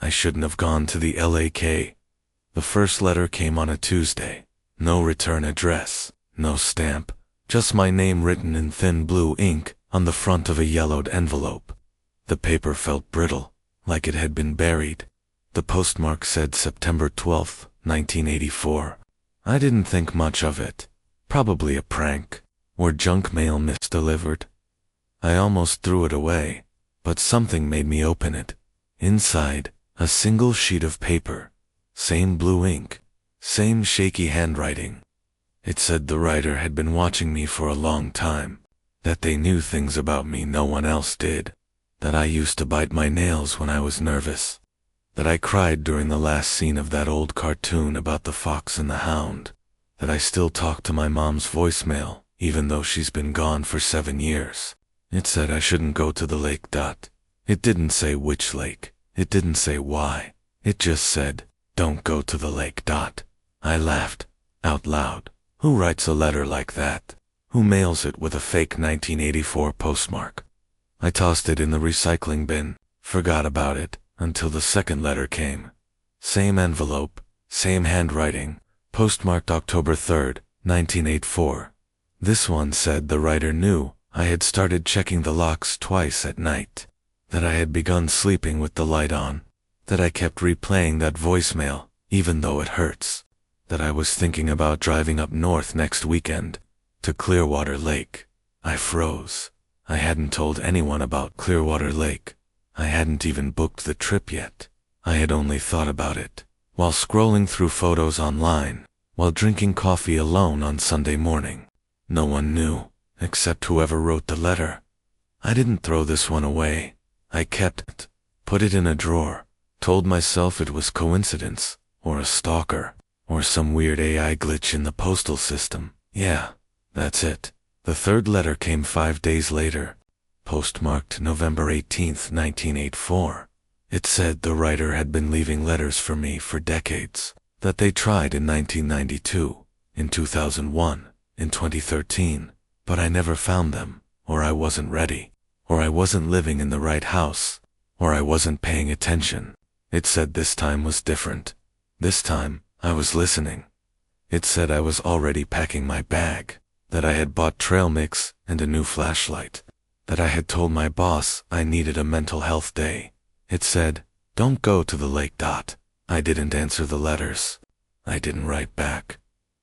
I shouldn't have gone to the LAK. The first letter came on a Tuesday. No return address, no stamp, just my name written in thin blue ink on the front of a yellowed envelope. The paper felt brittle, like it had been buried. The postmark said September 12th, 1984. I didn't think much of it. Probably a prank, or junk mail misdelivered. I almost threw it away, but something made me open it. Inside, a single sheet of paper. Same blue ink, same shaky handwriting. It said the writer had been watching me for a long time, that they knew things about me no one else did, that I used to bite my nails when I was nervous, that I cried during the last scene of that old cartoon about the fox and the hound, that I still talk to my mom's voicemail, even though she's been gone for 7 years. It said I shouldn't go to the lake. It didn't say which lake. It didn't say why. It just said, don't go to the lake. I laughed, out loud. Who writes a letter like that? Who mails it with a fake 1984 postmark? I tossed it in the recycling bin, forgot about it, until the second letter came. Same envelope, same handwriting, postmarked October 3rd, 1984. This one said the writer knew I had started checking the locks twice at night, that I had begun sleeping with the light on, that I kept replaying that voicemail, even though it hurts, that I was thinking about driving up north next weekend, to Clearwater Lake. I froze. I hadn't told anyone about Clearwater Lake. I hadn't even booked the trip yet. I had only thought about it, while scrolling through photos online, while drinking coffee alone on Sunday morning. No one knew, except whoever wrote the letter. I didn't throw this one away. I kept it, put it in a drawer, told myself it was coincidence, or a stalker, or some weird AI glitch in the postal system. Yeah, that's it. The third letter came 5 days later, postmarked November 18th, 1984. It said the writer had been leaving letters for me for decades, that they tried in 1992, in 2001, in 2013, but I never found them, or I wasn't ready, or I wasn't living in the right house, or I wasn't paying attention. It said this time was different. This time, I was listening. It said I was already packing my bag, that I had bought trail mix and a new flashlight, that I had told my boss I needed a mental health day. It said, don't go to the lake. I didn't answer the letters. I didn't write back.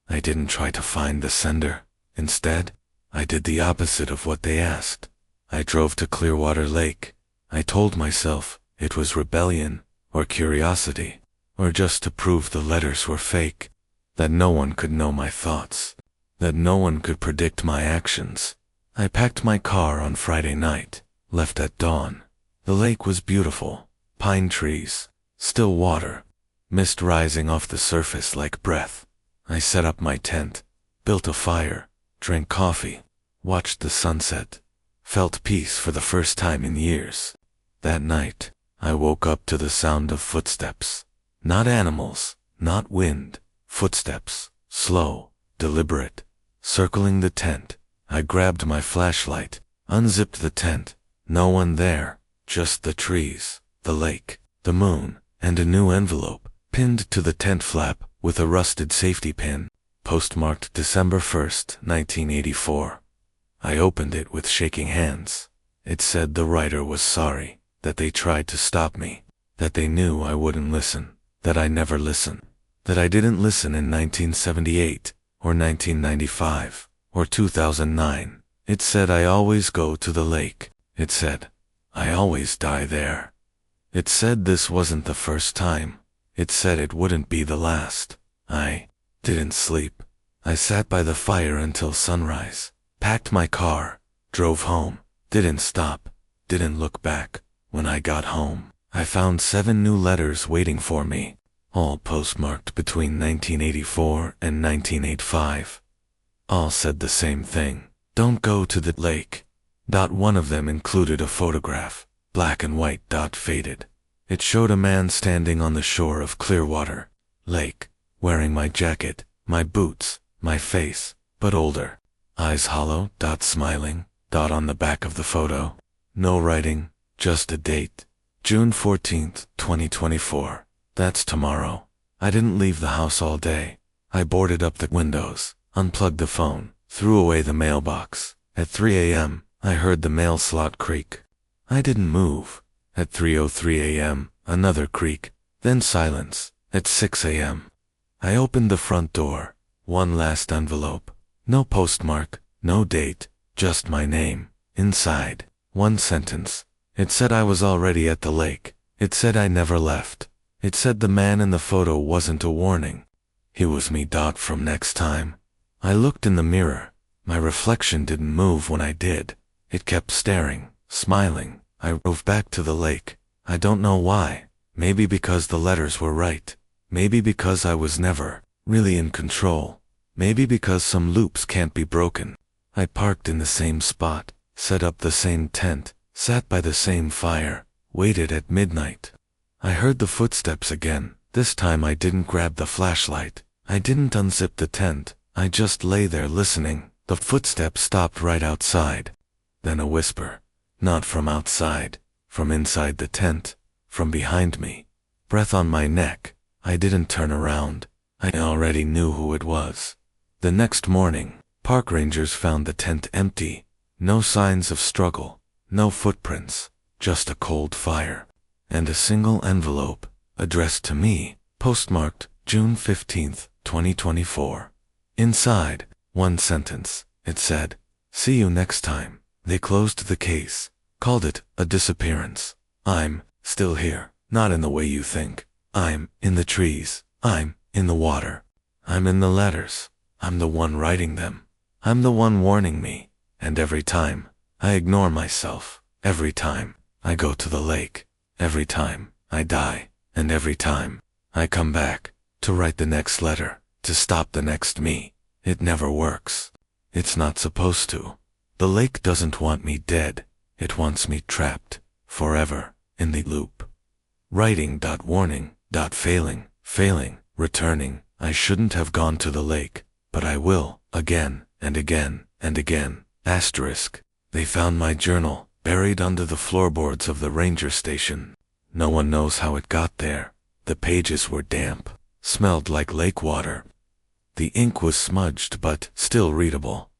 I didn't try to find the sender. Instead, I did the opposite of what they asked. I drove to Clearwater Lake. I told myself it was rebellion, or curiosity, or just to prove the letters were fake, that no one could know my thoughts, that no one could predict my actions. I packed my car on Friday night, left at dawn. The lake was beautiful, pine trees, still water, mist rising off the surface like breath. I set up my tent, built a fire, drank coffee, watched the sunset, felt peace for the first time in years. That night, I woke up to the sound of footsteps. Not animals, not wind, footsteps, slow, deliberate, circling the tent. I grabbed my flashlight, unzipped the tent. No one there, just the trees, the lake, the moon, and a new envelope, pinned to the tent flap with a rusted safety pin, postmarked December 1st, 1984. I opened it with shaking hands. It said the writer was sorry, that they tried to stop me, that they knew I wouldn't listen, that I never listened, that I didn't listen in 1978, or 1995, or 2009. It said I always go to the lake. It said, I always die there. It said this wasn't the first time. It said it wouldn't be the last. I didn't sleep. I sat by the fire until sunrise, packed my car, drove home, didn't stop, didn't look back. When I got home, I found 7 new letters waiting for me, all postmarked between 1984 and 1985. All said the same thing. Don't go to the lake. One of them included a photograph, black and white. Faded. It showed a man standing on the shore of Clearwater Lake, wearing my jacket, my boots, my face, but older. Eyes hollow. Smiling. On the back of the photo. No writing, just a date, June 14th, 2024. That's tomorrow. I didn't leave the house all day. I boarded up the windows, unplugged the phone, threw away the mailbox. At 3 a.m., I heard the mail slot creak. I didn't move. At 3:03 a.m., another creak, then silence. At 6 a.m., I opened the front door. One last envelope. No postmark, no date, just my name. Inside, one sentence. It said I was already at the lake. It said I never left. It said the man in the photo wasn't a warning. He was me. From next time. I looked in the mirror. My reflection didn't move when I did. It kept staring, smiling. I drove back to the lake. I don't know why. Maybe because the letters were right. Maybe because I was never really in control. Maybe because some loops can't be broken. I parked in the same spot, set up the same tent, sat by the same fire, waited at midnight. I heard the footsteps again. This time I didn't grab the flashlight. I didn't unzip the tent. I just lay there listening. The footsteps stopped right outside. Then a whisper. Not from outside, from inside the tent, from behind me. Breath on my neck. I didn't turn around. I already knew who it was. The next morning, park rangers found the tent empty. No signs of struggle, no footprints, just a cold fire. And a single envelope, addressed to me, postmarked June 15th, 2024. Inside, one sentence. It said, "See you next time." They closed the case, called it a disappearance. I'm still here, not in the way you think. I'm in the trees. I'm in the water. I'm in the letters. I'm the one writing them. I'm the one warning me. And every time, I ignore myself. Every time, I go to the lake. Every time, I die. And every time, I come back, to write the next letter, to stop the next me. It never works. It's not supposed to. The lake doesn't want me dead. It wants me trapped, forever, in the loop. Writing. Warning. Failing. Returning. I shouldn't have gone to the lake, but I will, again, and again, and again. Asterisk. They found my journal, buried under the floorboards of the ranger station. No one knows how it got there. The pages were damp, smelled like lake water. The ink was smudged but still readable.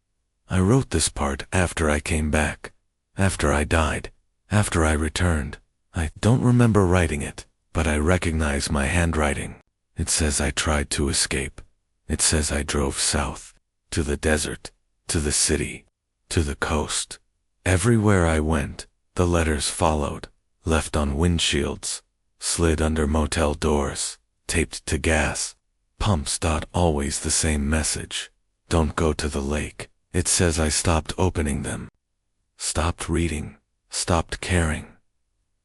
I wrote this part after I came back, after I died, after I returned. I don't remember writing it, but I recognize my handwriting. It says I tried to escape. It says I drove south, to the desert, to the city, to the coast. Everywhere I went, the letters followed, left on windshields, slid under motel doors, taped to gas pumps. Always the same message. Don't go to the lake. It says I stopped opening them, stopped reading, stopped caring.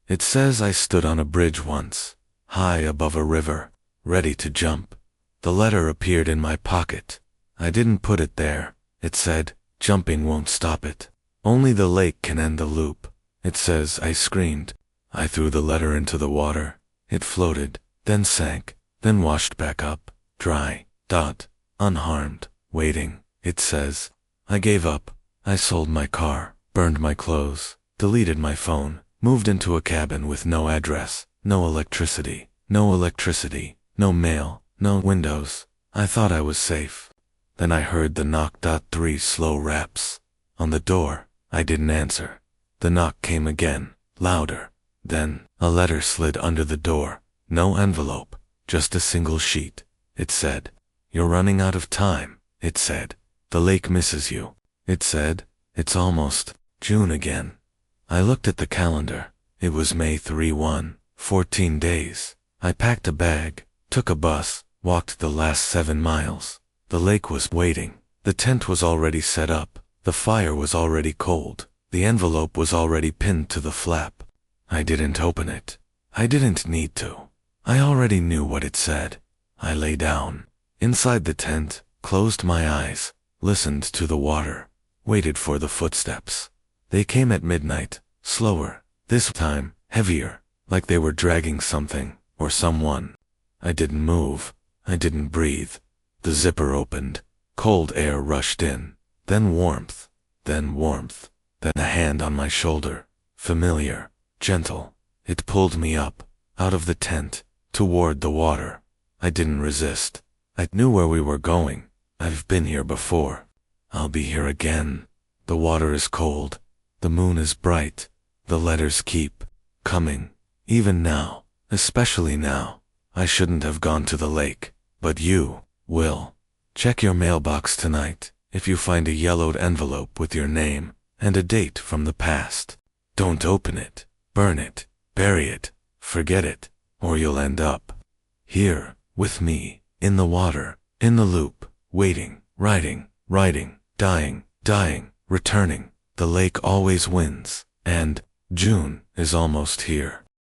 It says I stood on a bridge once, high above a river, ready to jump. The letter appeared in my pocket. I didn't put it there. It said, jumping won't stop it. Only the lake can end the loop. It says I screamed. I threw the letter into the water. It floated, then sank, then washed back up, dry, unharmed, waiting. It says, I gave up. I sold my car, burned my clothes, deleted my phone, moved into a cabin with no address, no electricity, no mail, no windows. I thought I was safe. Then I heard the knock. 3 slow raps. On the door. I didn't answer. The knock came again, louder. Then, a letter slid under the door. No envelope, just a single sheet. It said, "You're running out of time." It said, "The lake misses you." It said, "It's almost June again." I looked at the calendar. It was May 3, 14 days. I packed a bag, took a bus, walked the last 7 miles. The lake was waiting. The tent was already set up. The fire was already cold. The envelope was already pinned to the flap. I didn't open it. I didn't need to. I already knew what it said. I lay down, inside the tent, closed my eyes, listened to the water, waited for the footsteps. They came at midnight, slower, this time, heavier, like they were dragging something, or someone. I didn't move. I didn't breathe. The zipper opened. Cold air rushed in. Then warmth. Then a hand on my shoulder. Familiar, gentle. It pulled me up, out of the tent, toward the water. I didn't resist. I knew where we were going. I've been here before. I'll be here again. The water is cold. The moon is bright. The letters keep coming. Even now, especially now. I shouldn't have gone to the lake, but you will. Check your mailbox tonight if you find a yellowed envelope with your name and a date from the past. Don't open it, burn it, bury it, forget it, or you'll end up here with me, in the water, in the loop, waiting, writing, dying, returning. The lake always wins, and June is almost here.